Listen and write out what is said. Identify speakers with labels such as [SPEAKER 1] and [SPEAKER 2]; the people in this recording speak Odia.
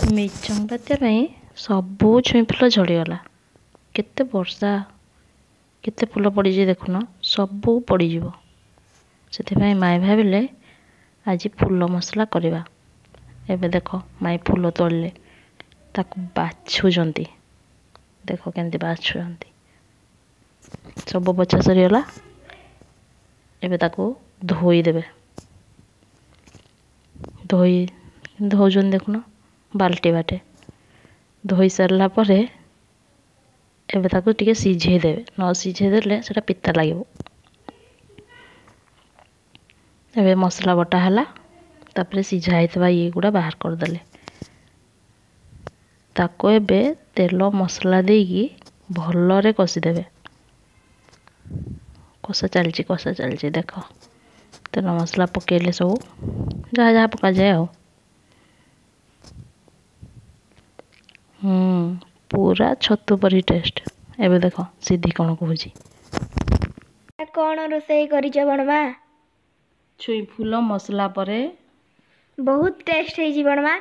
[SPEAKER 1] ମିଚଙ୍ଗ ବାତ୍ୟା ପାଇଁ ସବୁ ଛୁଇଁ ଫୁଲ ଝଡ଼ିଗଲା। କେତେ ବର୍ଷା, କେତେ ଫୁଲ ପଡ଼ିଛି ଦେଖୁନ, ସବୁ ପଡ଼ିଯିବ। ସେଥିପାଇଁ ମାଇଁ ଭାବିଲେ ଆଜି ଫୁଲ ମସଲା କରିବା। ଏବେ ଦେଖ ମାଇଁ ଫୁଲ ତୋଳିଲେ, ତାକୁ ବାଛୁଛନ୍ତି। ଦେଖ କେମିତି ବାଛୁଛନ୍ତି। ସବୁ ବଛା ସରିଗଲା। ଏବେ ତାକୁ ଧୋଇଦେବେ। ଧୋଉଛନ୍ତି ଦେଖୁନ, ବାଲ୍ଟି ବାଟେ। ଧୋଇ ସାରିଲା ପରେ ଏବେ ତାକୁ ଟିକେ ସିଝେଇ ଦେବେ। ନ ସିଝେଇ ଦେଲେ ସେଟା ପିତା ଲାଗିବ। ଏବେ ମସଲା ବଟା ହେଲା। ତାପରେ ସିଝା ହେଇଥିବା ଇଏଗୁଡ଼ା ବାହାର କରିଦେଲେ। ତାକୁ ଏବେ ତେଲ ମସଲା ଦେଇକି ଭଲରେ କଷିଦେବେ। କଷା ଚାଲିଛି ଦେଖ। ତେଲ ମସଲା ପକେଇଲେ ସବୁ ଯାହା ଯାହା ପକାଯାଏ ଆଉ। ପୁରା ଛତୁ ପରି ଟେଷ୍ଟ। ଏବେ ଦେଖ ସିଧି କ'ଣ କହୁଛି।
[SPEAKER 2] କ'ଣ ରୋଷେଇ କରିଛ ବଣମା?
[SPEAKER 1] ଛୁଇଁ ଫୁଲ ମସଲା ପରେ
[SPEAKER 2] ବହୁତ ଟେଷ୍ଟ ହେଇଛି ବଣମା।